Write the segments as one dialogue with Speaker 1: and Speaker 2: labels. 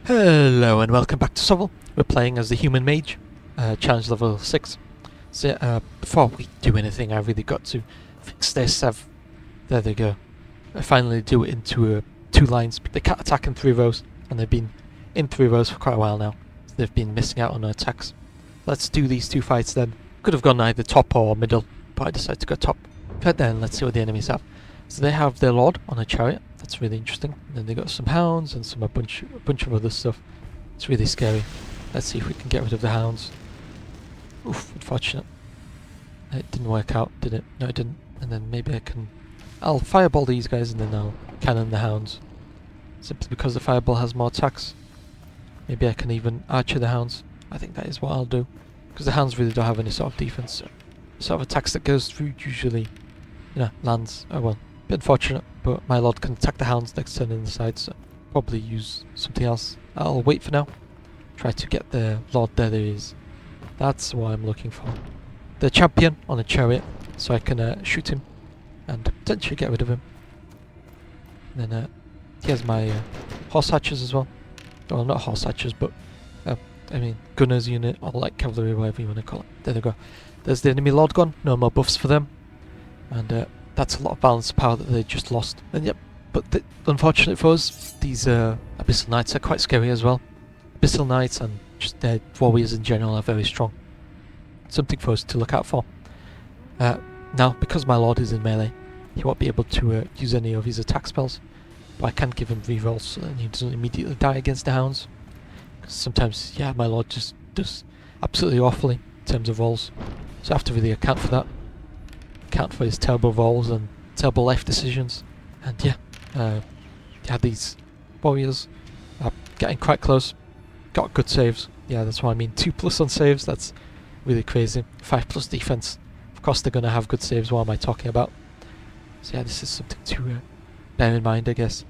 Speaker 1: Hello and welcome back to Sovel. We're playing as the Human Mage, challenge level 6. So before we do anything, I really got to fix this. There they go. I finally do it into 2 lines. They can't attack in 3 rows, and they've been in 3 rows for quite a while now. So they've been missing out on attacks. Let's do these 2 fights then. Could have gone either top or middle, but I decided to go top. But then let's see what the enemies have. So they have their lord on a chariot. That's really interesting. And then they got some hounds and a bunch of other stuff. It's really scary. Let's see if we can get rid of the hounds. Oof, unfortunate. It didn't work out, did it? No, it didn't. And then maybe I'll fireball these guys and then I'll cannon the hounds. Simply because the fireball has more attacks. Maybe I can even archer the hounds. I think that is what I'll do. Because the hounds really don't have any sort of defense. So sort of attacks that goes through usually, lands. Oh well. Bit unfortunate, but my lord can attack the hounds next turn in the side, so probably use something else. I'll wait for now. Try to get the lord. There he is. That's what I'm looking for. The champion on a chariot, so I can shoot him and potentially get rid of him. And then here's my horse archers as well. Well, not horse archers, but gunners unit or light cavalry, whatever you want to call it. There they go. There's the enemy lord gone. No more buffs for them, and that's a lot of balance power that they just lost. And yep, but unfortunately for us, these Abyssal Knights are quite scary as well. Abyssal Knights and just their warriors in general are very strong. Something for us to look out for. Now, because my lord is in melee, he won't be able to use any of his attack spells. But I can give him rerolls so that he doesn't immediately die against the hounds. Because sometimes, yeah, my lord just does absolutely awfully in terms of rolls. So I have to really account for that. Account for his terrible rolls and terrible life decisions. And yeah, these warriors are getting quite close. Got good saves. Yeah, that's what I mean. 2+ on saves, that's really crazy. 5+ defense. Of course they're going to have good saves, what am I talking about? So yeah, this is something to bear in mind, I guess.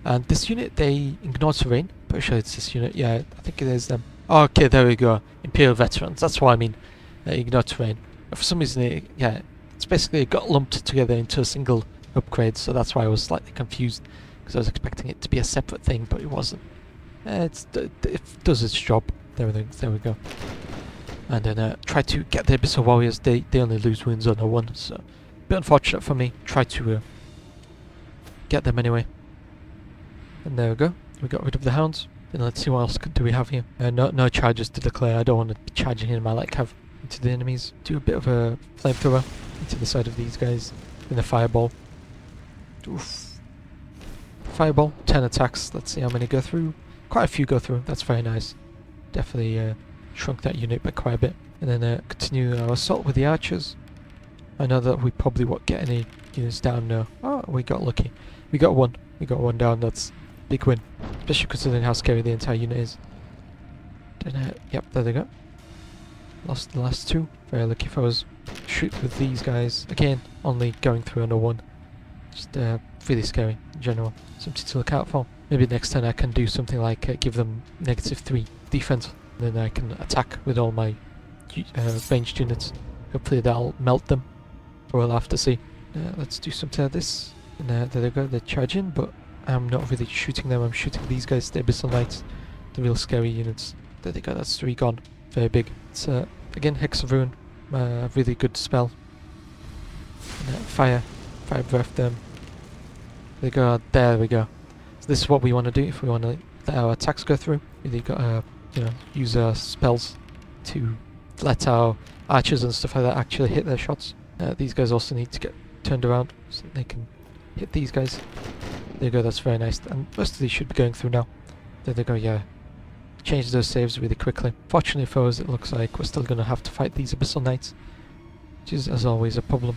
Speaker 1: And this unit, they ignore terrain. Pretty sure it's this unit. Yeah, I think it is them. Oh, okay, there we go. Imperial Veterans, that's what I mean. They ignore terrain. But for some reason, it's basically it got lumped together into a single upgrade, so that's why I was slightly confused, because I was expecting it to be a separate thing, but it wasn't. It does its job. There we go. And then try to get the Abyssal Warriors. They only lose wounds on a 1, so a bit unfortunate for me. Try to get them anyway. And there we go. We got rid of the hounds. And let's see what else do we have here. No charges to declare. I don't want to be charging in my light cav into the enemies. Do a bit of a flamethrower into the side of these guys. And a fireball. Oof. Fireball, 10 attacks. Let's see how many go through. Quite a few go through. That's very nice. Definitely shrunk that unit by quite a bit. And then continue our assault with the archers. I know that we probably won't get any units down now. Oh, we got lucky. We got one. We got one down. That's a big win. Especially considering how scary the entire unit is. Then, yep, there they go. Lost the last 2. Very lucky if I was shoot with these guys. Again, only going through under 1. Just really scary in general. Something to look out for. Maybe next turn I can do something like give them -3 defense. Then I can attack with all my ranged units. Hopefully that'll melt them. But we'll have to see. Let's do something like this. And there they go, they're charging, but I'm not really shooting them. I'm shooting these guys, the Abyssal Knights. The real scary units. There they go, that's 3 gone. Very big. It's again Hex of Ruin. Really good spell. And, fire breath them. There we go. So this is what we want to do if we want to let our attacks go through. Really got to use our spells to let our archers and stuff like that actually hit their shots. These guys also need to get turned around so they can hit these guys. There you go, that's very nice. And most of these should be going through now. There they go, yeah. Change those saves really quickly. Fortunately for us, it looks like we're still going to have to fight these Abyssal Knights, which is, as always, a problem.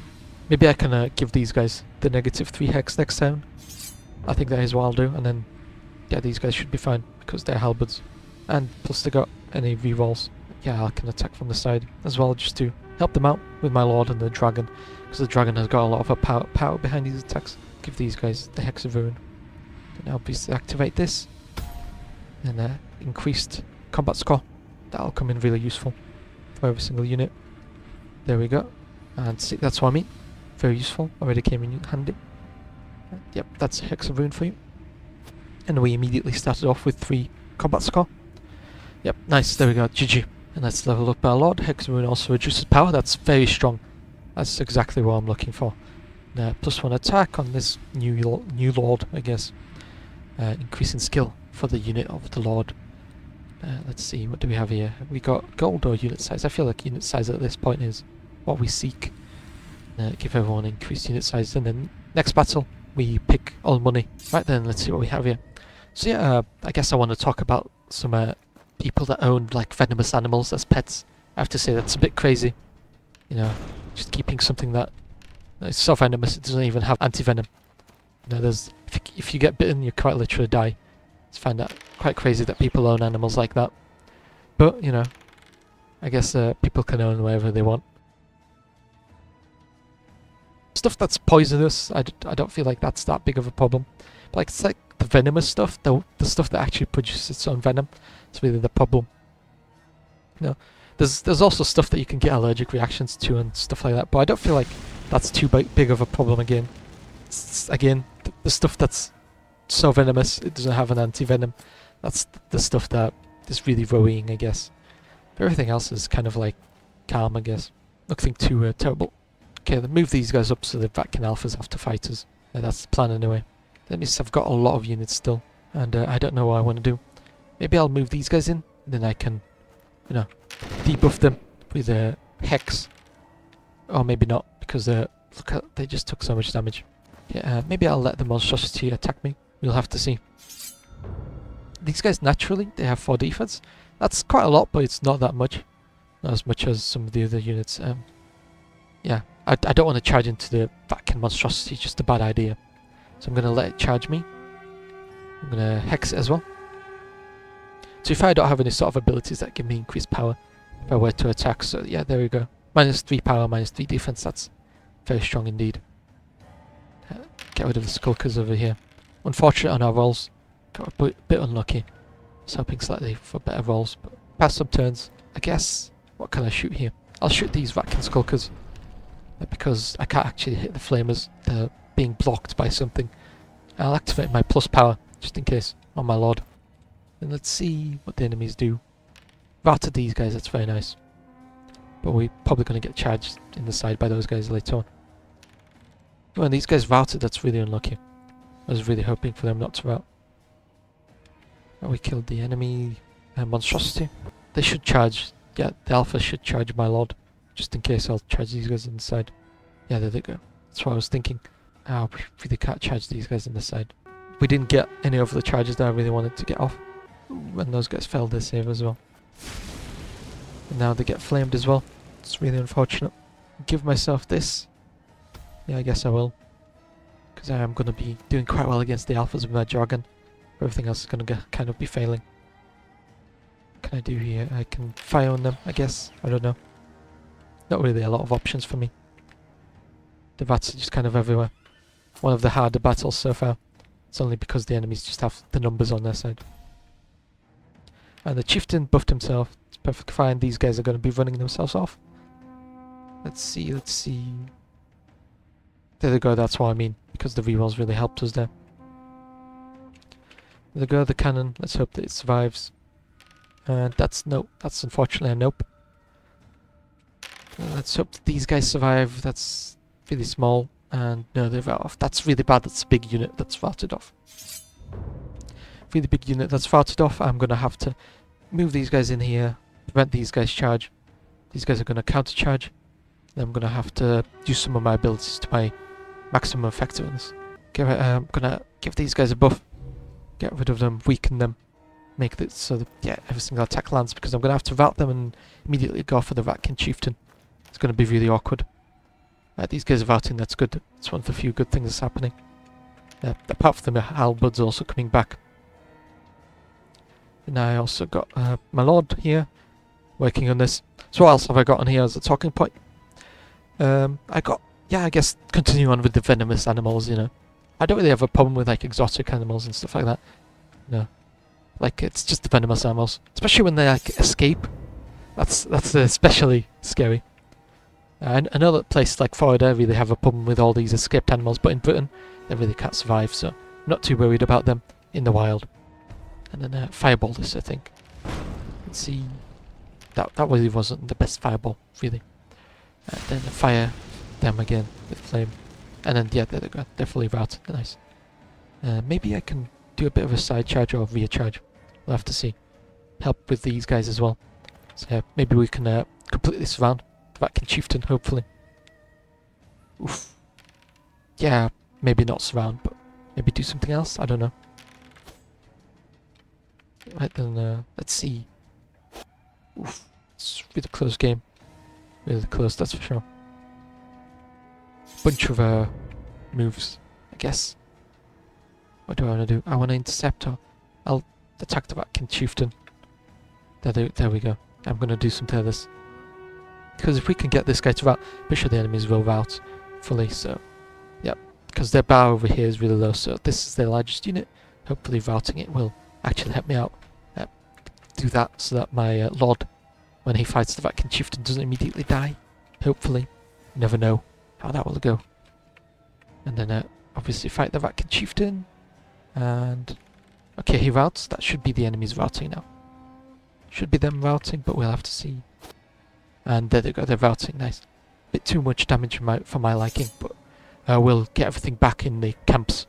Speaker 1: Maybe I can give these guys the -3 hex next turn. I think that is what I'll do, and then, yeah, these guys should be fine, because they're halberds. And plus they got any rerolls. Yeah, I can attack from the side as well, just to help them out with my lord and the dragon, because the dragon has got a lot of power behind these attacks. Give these guys the Hex of Ruin. And obviously activate this. And increased combat score. That'll come in really useful for every single unit. There we go. And see, that's what I mean. Very useful. Already came in handy. Yep, that's Hex of Ruin for you. And we immediately started off with 3 combat score. Yep, nice, there we go, GG. And let's level up our Lord. Hexamoon also reduces power, that's very strong. That's exactly what I'm looking for. +1 attack on this new Lord, I guess. Increasing skill for the unit of the Lord. Let's see, what do we have here? We got gold or unit size? I feel like unit size at this point is what we seek. Give everyone increased unit size, and then next battle we pick all money. Right then, let's see what we have here. So yeah, I guess I want to talk about some people that own like venomous animals as pets. I have to say that's a bit crazy. You know, just keeping something that is so venomous it doesn't even have anti-venom. You know, if you get bitten, you quite literally die. I find that quite crazy that people own animals like that. But, you know, I guess people can own whatever they want. Stuff that's poisonous, I don't feel like that's that big of a problem. But like, it's like the venomous stuff, the stuff that actually produces its own venom, it's really the problem. You know, there's also stuff that you can get allergic reactions to and stuff like that, but I don't feel like that's too big of a problem again. Again, the stuff that's so venomous, it doesn't have an anti-venom. That's the stuff that is really worrying, I guess. But everything else is kind of like calm, I guess. Nothing too terrible. Okay, then move these guys up so the Vatkin Alphas have to fight us. That's the plan anyway. That means I've got a lot of units still, and I don't know what I want to do. Maybe I'll move these guys in, and then I can, you know, debuff them with Hex. Or maybe not, because look at, they just took so much damage. Yeah, maybe I'll let the monstrosity attack me. We'll have to see. These guys naturally, they have 4 defense. That's quite a lot, but it's not that much. Not as much as some of the other units. Yeah, I don't want to charge into the Vatkin monstrosity, it's just a bad idea. So I'm going to let it charge me. I'm going to hex it as well. So if I don't have any sort of abilities that give me increased power, if I were to attack, so yeah, there we go. -3 power, -3 defense, that's very strong indeed. Get rid of the Skulkers over here. Unfortunate on our rolls. Got a bit unlucky. I was hoping slightly for better rolls, but past some turns. I guess, what can I shoot here? I'll shoot these Vatkin Skulkers. Because I can't actually hit the Flamers. They're being blocked by something. I'll activate my plus power, just in case, on my Lord. And let's see what the enemies do. Routed these guys, that's very nice. But we're probably going to get charged in the side by those guys later on. When these guys routed, that's really unlucky. I was really hoping for them not to rout. Oh, we killed the enemy monstrosity. They should charge. Yeah, the Alpha should charge my Lord. Just in case I'll charge these guys on the side. Yeah, there they go. That's what I was thinking. Oh, we really can't charge these guys on the side. We didn't get any of the charges that I really wanted to get off. When those guys failed their save as well. And now they get flamed as well. It's really unfortunate. Give myself this. Yeah, I guess I will. Because I am going to be doing quite well against the Alphas with my Jargon. Everything else is going to kind of be failing. What can I do here? I can fire on them, I guess. I don't know. Not really a lot of options for me. The Vats are just kind of everywhere. One of the harder battles so far. It's only because the enemies just have the numbers on their side. And the Chieftain buffed himself. It's perfectly fine. These guys are going to be running themselves off. Let's see, let's see. There they go, that's what I mean. Because the rerolls really helped us there. There they go, the cannon. Let's hope that it survives. And that's nope. That's unfortunately a nope. Let's hope that these guys survive. That's really small. And no, they're off. That's really bad. That's a big unit that's routed off. Really big unit that's routed off. I'm going to have to move these guys in here. Prevent these guys charge. These guys are going to counter charge. Then I'm going to have to use some of my abilities to my maximum effectiveness. Okay, right, I'm going to give these guys a buff. Get rid of them. Weaken them. Make it so that, yeah, every single attack lands. Because I'm going to have to rout them and immediately go for the Vatkin Chieftain. It's going to be really awkward. These guys are routing, that's good. It's one of the few good things that's happening. Apart from the Halberds also coming back. And I also got my Lord here, working on this. So what else have I got on here as a talking point? I guess continue on with the venomous animals, you know. I don't really have a problem with like exotic animals and stuff like that. No. Like, it's just the venomous animals. Especially when they like escape. That's especially scary. I know that places like Florida really have a problem with all these escaped animals, but in Britain they really can't survive, so I'm not too worried about them in the wild. And then fireball this, I think. Let's see. That really wasn't the best fireball, really. And then fire them again with flame. And then, yeah, there they go. Definitely routed. Nice. Maybe I can do a bit of a side charge or rear charge. We'll have to see. Help with these guys as well. So yeah, maybe we can complete this round. The Vatkin Chieftain, hopefully. Oof. Yeah, maybe not surround, but maybe do something else. I don't know. Right then, let's see. Oof. It's a really close game. Really close, that's for sure. Bunch of moves, I guess. What do I want to do? I want to intercept or I'll attack the Vatkin Chieftain. There we go. I'm going to do something like this. Because if we can get this guy to rout, I'm sure the enemies will rout fully, so... Yep. Because their bar over here is really low, so this is their largest unit. Hopefully routing it will actually help me out. Do that so that my Lord, when he fights the Vatkin Chieftain, doesn't immediately die. Hopefully. You never know how that will go. And then obviously fight the Vatkin Chieftain. And... okay, he routs. That should be the enemy's routing now. Should be them routing, but we'll have to see. And there they go, they're routing, nice. Bit too much damage for my liking, but we'll get everything back in the camps.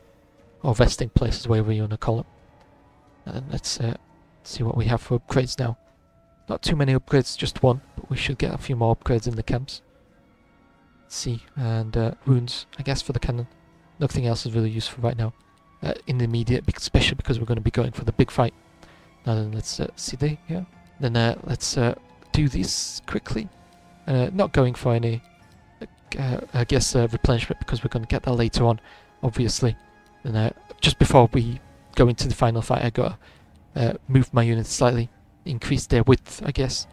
Speaker 1: Or resting places, whatever you want to call it. And then let's see what we have for upgrades now. Not too many upgrades, just one, but we should get a few more upgrades in the camps. Let's see, and runes, I guess, for the cannon. Nothing else is really useful right now. In the immediate, especially because we're going to be going for the big fight. Now then, let's see there, yeah. Then let's do this quickly. Not going for any, I guess, replenishment, because we're going to get that later on, obviously. And just before we go into the final fight, I got to move my units slightly, increase their width, I guess.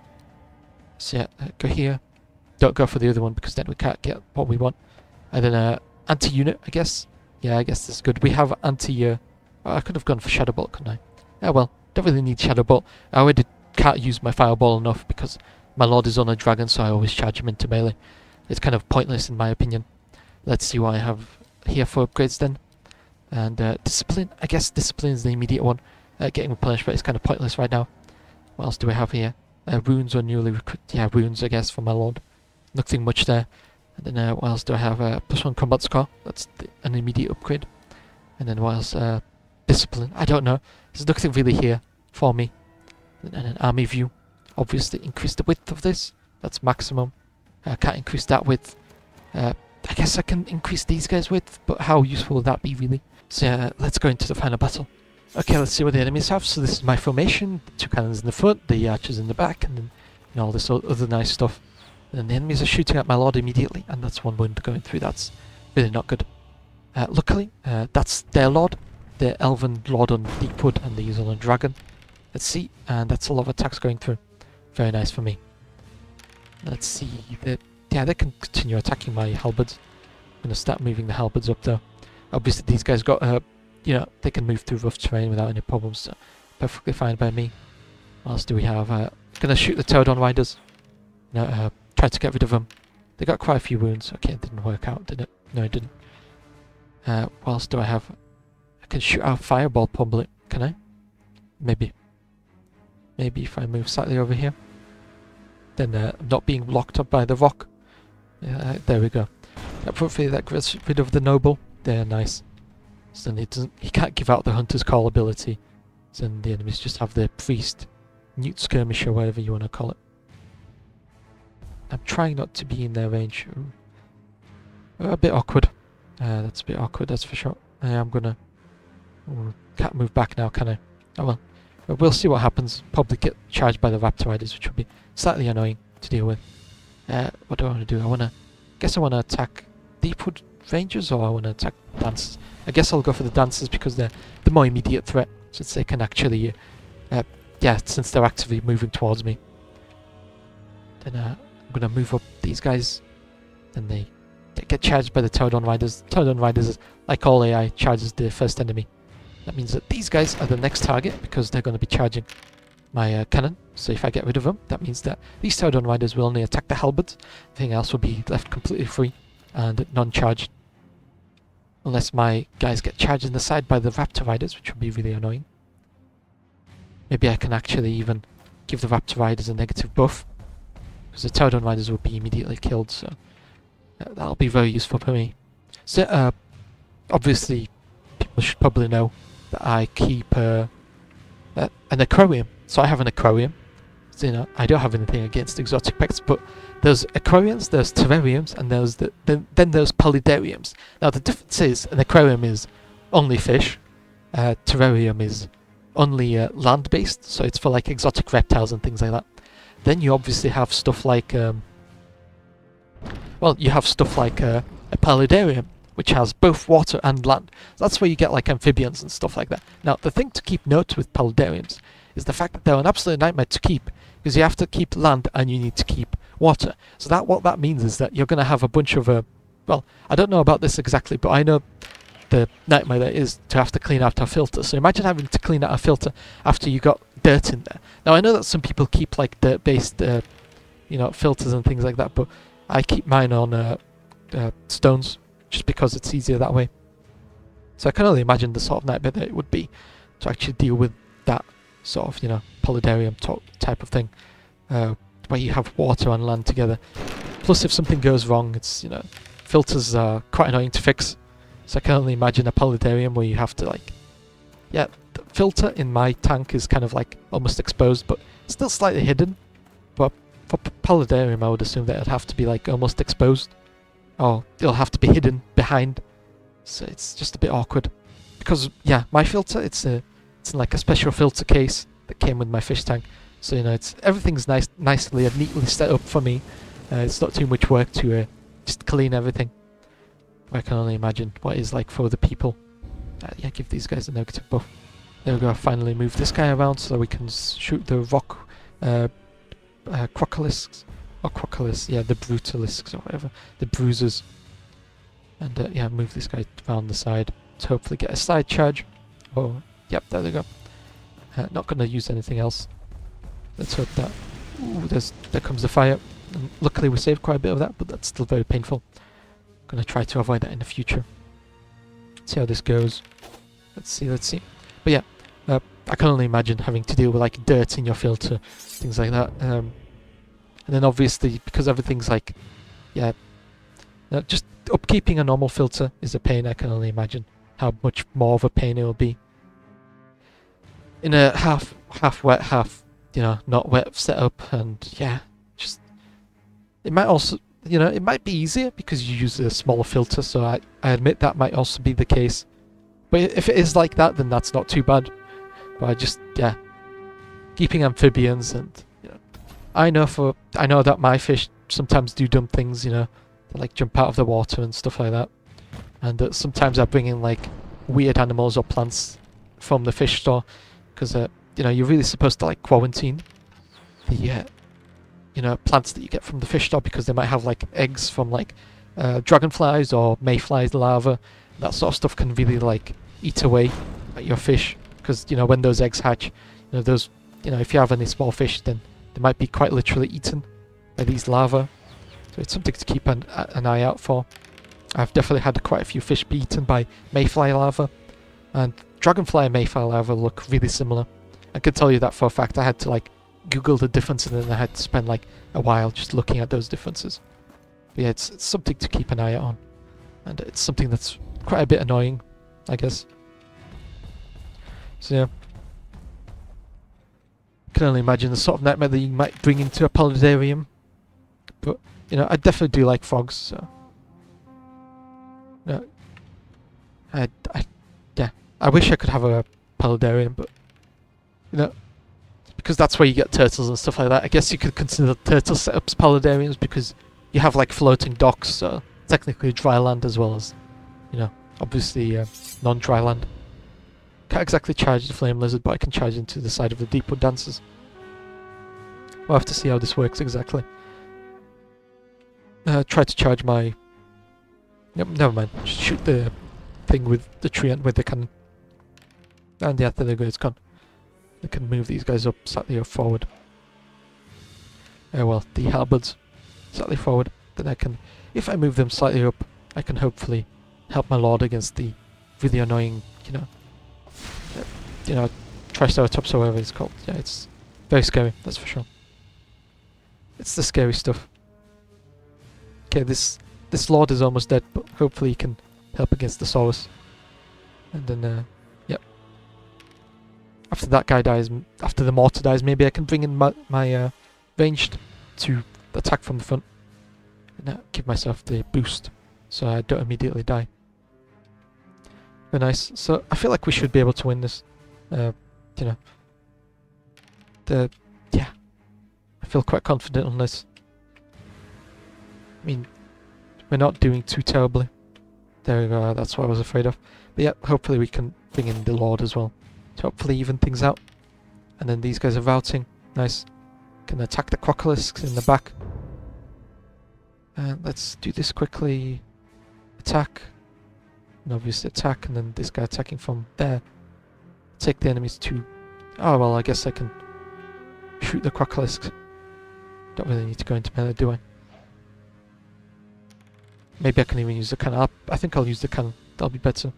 Speaker 1: So yeah, go here. Don't go for the other one because then we can't get what we want. And then anti-unit, I guess. Yeah, I guess that's good. We have anti... I could have gone for Shadow Bolt, couldn't I? Oh well, don't really need Shadow Bolt. I already can't use my Fireball enough because my Lord is on a dragon, so I always charge him into melee. It's kind of pointless in my opinion. Let's see what I have here for upgrades then. And Discipline, I guess Discipline is the immediate one. Getting replenished, but it's kind of pointless right now. What else do we have here? Runes or newly recruited. Yeah, runes, I guess, for my Lord. Nothing much there. And then what else do I have? +1 combat score. That's an immediate upgrade. And then what else? Discipline. I don't know. There's nothing really here for me. And an army view. Obviously, increase the width of this. That's maximum. I can't increase that width. I guess I can increase these guys' width, but how useful will that be, really? So yeah, let's go into the final battle. Okay, let's see what the enemies have. So this is my formation. 2 cannons in the front, the archers in the back, and then all this other nice stuff. And then the enemies are shooting at my Lord immediately, and that's 1 wound going through. That's really not good. Luckily, that's their Lord. The Elven Lord on Deepwood, and these on a dragon. Let's see, and that's a lot of attacks going through. Very nice for me. Let's see. Yeah, they can continue attacking my halberds. I'm going to start moving the halberds up though. Obviously these guys got, you know, they can move through rough terrain without any problems. So perfectly fine by me. What else do we have? Going to shoot the Pterodon Riders. No, try to get rid of them. They got quite a few wounds. Okay, it didn't work out, did it? No, it didn't. What else do I have? I can shoot out Fireball probably. Can I? Maybe. Maybe if I move slightly over here. Then I'm not being locked up by the rock. There we go. Hopefully that gets rid of the noble. They're nice. So then he can't give out the Hunter's Call ability. So then the enemies just have the priest, Newt Skirmisher, whatever you want to call it. I'm trying not to be in their range. A bit awkward. That's a bit awkward, that's for sure. I am gonna... can't move back now, can I? Oh well. But we'll see what happens. Probably get charged by the Raptor Riders, which will be slightly annoying to deal with. What do I want to do? I guess I want to attack Deepwood Rangers, or I want to attack Dancers. I guess I'll go for the Dancers because they're the more immediate threat, since they can actually, yeah, since they're actively moving towards me. Then I'm going to move up these guys. Then they get charged by the Pterodon Riders. Pterodon Riders, like all AI, charges the first enemy. That means that these guys are the next target because they're going to be charging my cannon. So if I get rid of them, that means that these Pterodon Riders will only attack the halberds. Everything else will be left completely free and non-charged. Unless my guys get charged in the side by the Raptor Riders, which would be really annoying. maybe I can actually even give the Raptor Riders a negative buff, because the Pterodon Riders would be immediately killed, so that'll be very useful for me. So, obviously, people should probably know that I keep an aquarium. So I have an aquarium. So, you know, I don't have anything against exotic pets, but there's aquariums, there's terrariums, and then there's paludariums. Now the difference is, an aquarium is only fish, terrarium is only land-based, so it's for like exotic reptiles and things like that. Then you obviously have stuff like, you have stuff like a paludarium, which has both water and land. So that's where you get like amphibians and stuff like that. Now, the thing to keep note with paludariums is the fact that they're an absolute nightmare to keep, because you have to keep land and you need to keep water. So what that means is that you're going to have a bunch of, I don't know about this exactly, but I know the nightmare that is to have to clean out a filter. So imagine having to clean out a filter after you got dirt in there. Now, I know that some people keep like dirt-based, filters and things like that, but I keep mine on stones, just because it's easier that way. So I can only imagine the sort of nightmare that it would be to actually deal with that sort of, paludarium type of thing, where you have water and land together. Plus, if something goes wrong, it's, filters are quite annoying to fix. So I can only imagine a paludarium where you have to the filter in my tank is kind of like almost exposed, but still slightly hidden. But for paludarium, I would assume that it'd have to be like almost exposed, or it'll have to be hidden behind. So it's just a bit awkward. Because my filter, it's in like a special filter case that came with my fish tank. So everything's nicely and neatly set up for me. It's not too much work to just clean everything. I can only imagine what it's like for the people. Give these guys a negative buff. There we go. I finally moved this guy around so we can shoot the rock crocalisks. Or crocolis, the brutalisks or whatever. The bruisers. And move this guy around the side to hopefully get a side charge. Oh, yep, there we go. Not going to use anything else. Let's hope that... Ooh, there comes the fire. And luckily we saved quite a bit of that, but that's still very painful. Going to try to avoid that in the future. See how this goes. Let's see. But I can only imagine having to deal with like dirt in your filter, things like that. And then obviously, because everything's like, just upkeeping a normal filter is a pain. I can only imagine how much more of a pain it will be in a half wet, half not wet setup. And just it might also it might be easier because you use a smaller filter. So I admit that might also be the case. But if it is like that, then that's not too bad. But I just keeping amphibians, and I know that my fish sometimes do dumb things. They like jump out of the water and stuff like that. And sometimes I bring in like weird animals or plants from the fish store, because you're really supposed to like quarantine the plants that you get from the fish store, because they might have like eggs from like dragonflies or mayflies larvae. That sort of stuff can really like eat away at your fish, because when those eggs hatch, those if you have any small fish, then they might be quite literally eaten by these larvae. So it's something to keep an eye out for. I've definitely had quite a few fish be eaten by mayfly larvae, and dragonfly and mayfly larvae look really similar. I can tell you that for a fact. I had to like Google the difference, and then I had to spend like a while just looking at those differences. But it's something to keep an eye out on, and it's something that's quite a bit annoying, I guess. So I can only imagine the sort of nightmare that you might bring into a paludarium. But I definitely do like frogs, so I wish I could have a paludarium, but because that's where you get turtles and stuff like that. I guess you could consider turtle setups paludariums, because you have like floating docks, so technically dry land as well as obviously non-dry land. Can't exactly charge the flame lizard, but I can charge into the side of the Deepwood Dancers. We'll have to see how this works exactly. Try to charge my... Yep, never mind. Just shoot the thing with the tree and with the cannon. And there they go, it's gone. I can move these guys up slightly forward. The halberds slightly forward. Then I can, if I move them slightly up, I can hopefully help my lord against the really annoying, Triceratops or whatever it's called. Yeah, it's very scary, that's for sure. It's the scary stuff. Okay, this lord is almost dead, but hopefully he can help against the Saurus. And then, yep. After that guy dies, after the mortar dies, maybe I can bring in my ranged to attack from the front. And give myself the boost, so I don't immediately die. Very nice. So I feel like we should be able to win this. You know. Yeah. I feel quite confident on this. I mean, we're not doing too terribly. There we go, that's what I was afraid of. But yeah, hopefully we can bring in the Lord as well to hopefully even things out. And then these guys are routing. Nice. Can attack the Crocolisks in the back. And let's do this quickly. Attack. And obviously attack, and then this guy attacking from there. Take the enemies to... Oh, well, I guess I can shoot the Crocolisks. Don't really need to go into melee, do I? Maybe I can even use the cannon. I think I'll use the cannon. That'll be better.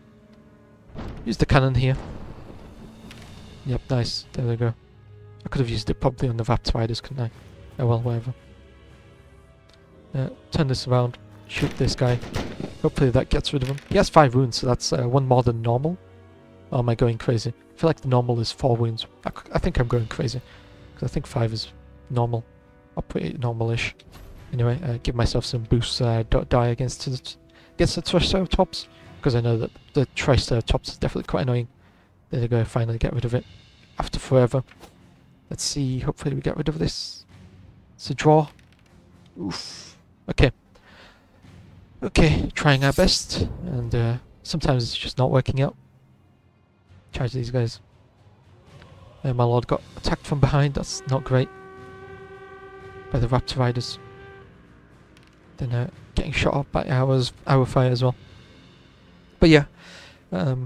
Speaker 1: Use the cannon here. Yep, nice. There we go. I could have used it probably on the Raptors, couldn't I? Oh well, whatever. Turn this around. Shoot this guy. Hopefully that gets rid of him. He has 5 wounds, so that's 1 more than normal. Or am I going crazy? I feel like the normal is 4 wounds. I think I'm going crazy. Because I think 5 is normal. Or pretty normal-ish. Anyway, give myself some boosts so I don't die against the Triceratops. Because I know that the Triceratops is definitely quite annoying. There we go, finally get rid of it. After forever. Let's see, hopefully we get rid of this. It's a draw. Oof. Okay. Okay, trying our best. And sometimes it's just not working out. Charge these guys. My lord got attacked from behind, that's not great. By the Raptor Riders. Then getting shot up by our fire as well. But yeah, I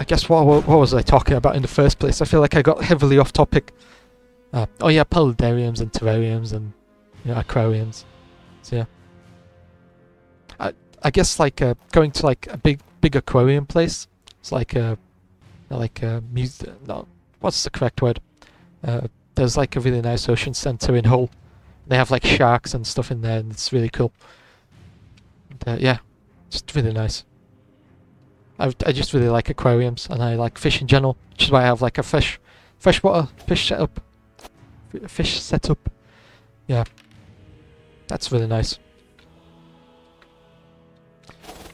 Speaker 1: guess what was I talking about in the first place? I feel like I got heavily off topic. Oh yeah, paludariums and terrariums and aquariums. So yeah, I guess like going to like a big aquarium place. It's like a no, what's the correct word? There's like a really nice ocean center in Hull. They have like sharks and stuff in there, and it's really cool. And, yeah, just really nice. I just really like aquariums, and I like fish in general, which is why I have like a freshwater fish setup. Yeah, that's really nice.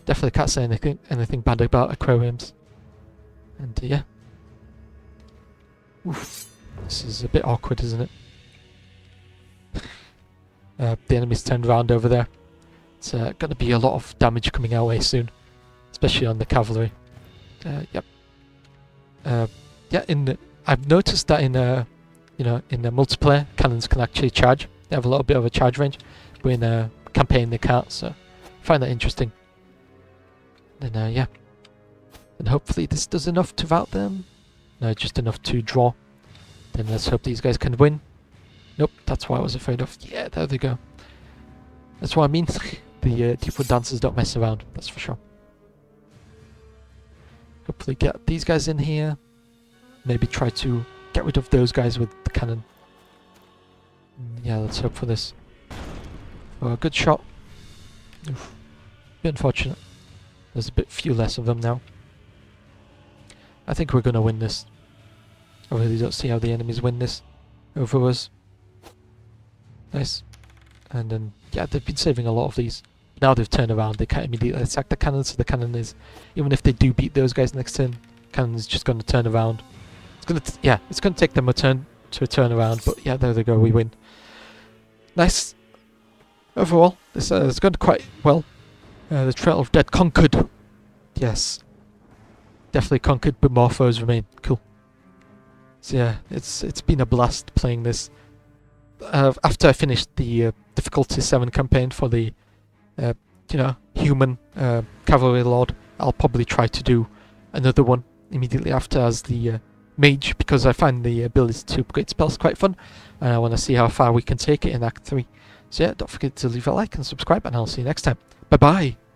Speaker 1: Definitely can't say anything bad about aquariums. And yeah, oof, this is a bit awkward, isn't it? The enemy's turned around over there. It's going to be a lot of damage coming our way soon, especially on the cavalry. Yep. Yeah. I've noticed that in the multiplayer, cannons can actually charge. They have a little bit of a charge range, but in a campaign they can't. So I find that interesting. Then yeah, and hopefully this does enough to rout them. No, just enough to draw. Then let's hope these guys can win. Nope, that's what I was afraid of. Yeah, there they go. That's what I mean. The Deepwood Dancers don't mess around, that's for sure. Hopefully get these guys in here. Maybe try to get rid of those guys with the cannon. Yeah, let's hope for this. Oh, a good shot. Oof. Bit unfortunate. There's a bit few less of them now. I think we're going to win this. I really don't see how the enemies win this over us. Nice. And then, yeah, they've been saving a lot of these. Now they've turned around, they can't immediately attack the cannon, so the cannon is, even if they do beat those guys next turn, cannon is just going to turn around. It's going to take them a turn to turn around, but yeah, there they go, we win. Nice. Overall, this has gone quite well. The Trail of Dead conquered. Yes. Definitely conquered, but more foes remain. Cool. So yeah, it's been a blast playing this. After I finished the difficulty 7 campaign for the human cavalry lord, I'll probably try to do another one immediately after as the mage, because I find the ability to upgrade spells quite fun, and I want to see how far we can take it in Act 3. So yeah, don't forget to leave a like and subscribe, and I'll see you next time. Bye bye!